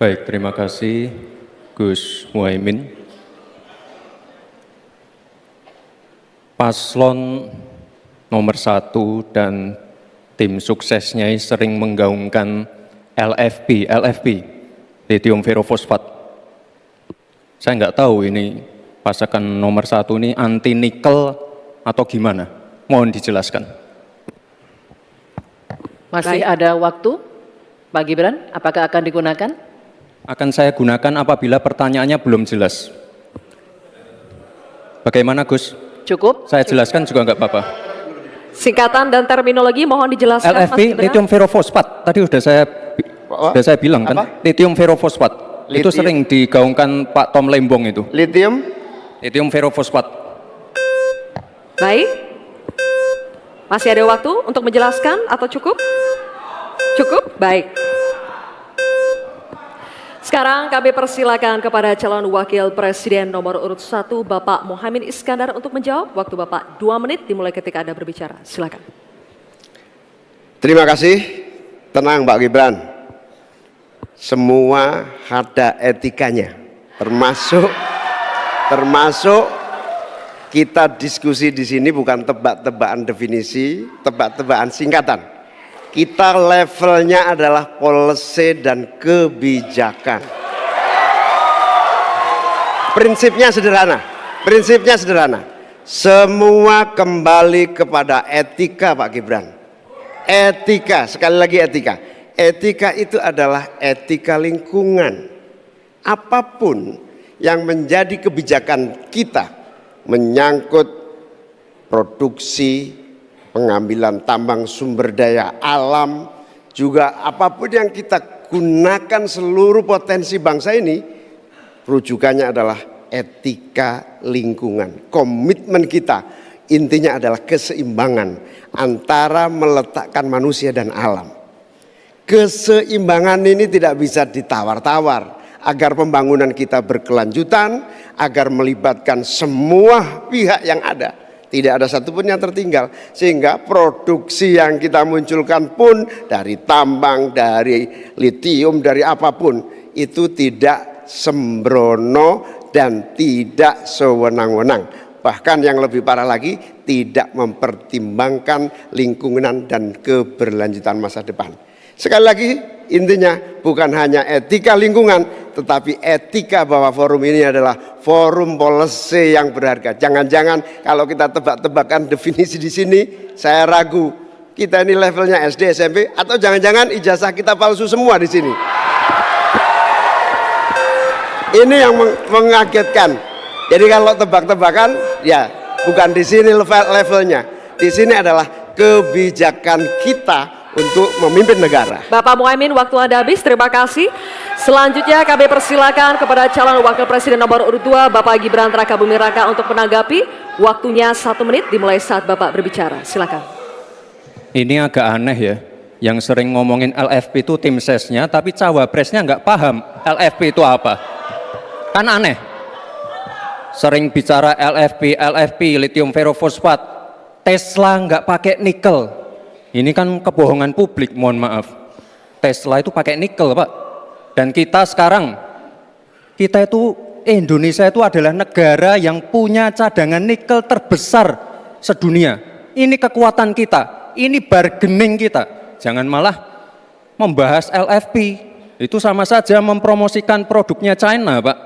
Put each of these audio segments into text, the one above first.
Baik, terima kasih Gus Muhaimin. Paslon nomor 1 dan tim suksesnya sering menggaungkan LFP, lithium ferrofosfat. Saya nggak tahu ini pasangan nomor 1 ini anti nikel atau gimana? Mohon dijelaskan. Masih ada waktu, Pak Gibran, apakah akan digunakan? Akan saya gunakan apabila pertanyaannya belum jelas. Bagaimana Gus? Cukup? Saya jelaskan juga nggak apa-apa. Singkatan dan terminologi mohon dijelaskan, Mas LFP, Gibran. lithium ferrofosfat. Tadi sudah saya bilang kan, lithium ferrofosfat. Itu sering digaungkan Pak Tom Lembong itu. Lithium ferrofosfat. Baik. Masih ada waktu untuk menjelaskan atau cukup? Cukup? Baik. Sekarang kami persilakan kepada calon wakil presiden nomor urut 1 Bapak Muhaimin Iskandar untuk menjawab. Waktu Bapak 2 menit dimulai ketika Anda berbicara. Silakan. Terima kasih. Tenang Pak Gibran. Semua ada etikanya. Termasuk kita diskusi di sini bukan tebak-tebakan definisi, tebak-tebakan singkatan. Kita levelnya adalah policy dan kebijakan. Prinsipnya sederhana. Semua kembali kepada etika Pak Gibran. Etika, sekali lagi etika. Etika itu adalah etika lingkungan. Apapun yang menjadi kebijakan kita menyangkut produksi, pengambilan tambang sumber daya alam, juga apapun yang kita gunakan seluruh potensi bangsa ini, rujukannya adalah etika lingkungan. Komitmen kita intinya adalah keseimbangan antara meletakkan manusia dan alam. Keseimbangan ini tidak bisa ditawar-tawar agar pembangunan kita berkelanjutan, agar melibatkan semua pihak yang ada. Tidak ada satupun yang tertinggal, sehingga produksi yang kita munculkan pun dari tambang, dari litium, dari apapun itu tidak sembrono dan tidak sewenang-wenang. Bahkan yang lebih parah lagi, tidak mempertimbangkan lingkungan dan keberlanjutan masa depan. Sekali lagi intinya bukan hanya etika lingkungan, tetapi etika bahwa forum ini adalah forum policy yang berharga. Jangan-jangan kalau kita tebak-tebakan definisi di sini, saya ragu kita ini levelnya SD, SMP, atau jangan-jangan ijazah kita palsu semua di sini. Ini yang mengagetkan. Jadi kalau tebak-tebakan, ya bukan di sini levelnya. Di sini adalah kebijakan kita untuk memimpin negara. Bapak Muhaimin, waktu Anda habis, terima kasih. Selanjutnya kami persilakan kepada calon wakil presiden nomor urut 2 Bapak Gibran Rakabuming Raka untuk menanggapi. Waktunya 1 menit dimulai saat Bapak berbicara. Silakan. Ini agak aneh ya, yang sering ngomongin LFP itu tim sesnya, tapi cawapresnya nggak paham LFP itu apa. Kan aneh. Sering bicara LFP, lithium ferrofosfat, Tesla nggak pakai nikel. Ini kan kebohongan publik, mohon maaf. Tesla itu pakai nikel, Pak. Dan kita sekarang, Indonesia itu adalah negara yang punya cadangan nikel terbesar sedunia. Ini kekuatan kita, ini bargaining kita. Jangan malah membahas LFP. Itu sama saja mempromosikan produknya China, Pak.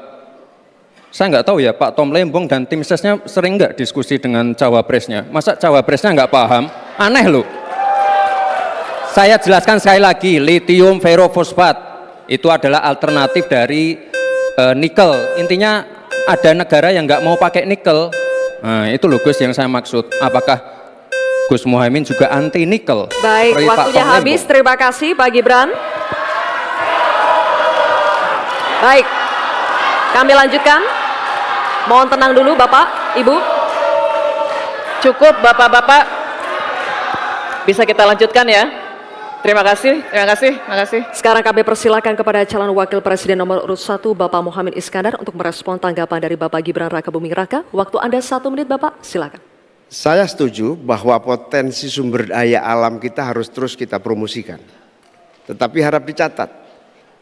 Saya nggak tahu ya, Pak Tom Lembong dan tim sesnya sering nggak diskusi dengan cawapresnya. Masa cawapresnya nggak paham? Aneh loh. Saya jelaskan sekali lagi, lithium ferrofosfat itu adalah alternatif dari nikel. Intinya ada negara yang nggak mau pakai nikel. Nah, itu loh Gus yang saya maksud. Apakah Gus Muhaimin juga anti nikel? Baik, waktunya habis. Terima kasih Pak Gibran. Baik, kami lanjutkan. Mohon tenang dulu Bapak, Ibu. Cukup Bapak-Bapak. Bisa kita lanjutkan ya. Terima kasih. Sekarang kami persilakan kepada calon wakil presiden nomor urut 1 Bapak Muhaimin Iskandar untuk merespon tanggapan dari Bapak Gibran Rakabuming Raka. Waktu Anda 1 menit Bapak, silakan. Saya setuju bahwa potensi sumber daya alam kita harus terus kita promosikan. Tetapi harap dicatat,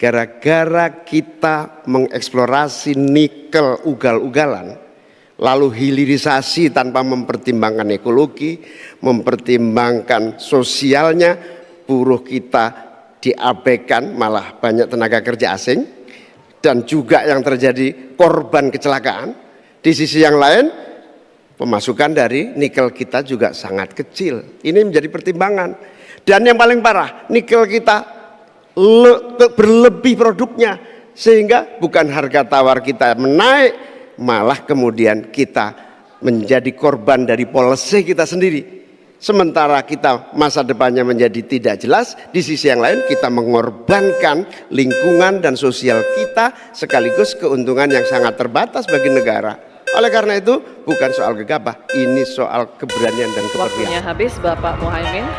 gara-gara kita mengeksplorasi nikel ugal-ugalan, lalu hilirisasi tanpa mempertimbangkan ekologi, mempertimbangkan sosialnya, buruh kita diabaikan, malah banyak tenaga kerja asing, dan juga yang terjadi korban kecelakaan. Di sisi yang lain, pemasukan dari nikel kita juga sangat kecil. Ini menjadi pertimbangan. Dan yang paling parah, nikel kita berlebih produknya, sehingga bukan harga tawar kita menaik, malah kemudian kita menjadi korban dari policy kita sendiri. Sementara kita masa depannya menjadi tidak jelas, di sisi yang lain kita mengorbankan lingkungan dan sosial kita, sekaligus keuntungan yang sangat terbatas bagi negara. Oleh karena itu bukan soal gegabah, ini soal keberanian dan keberpihakan. Waktunya habis Bapak Muhaimin.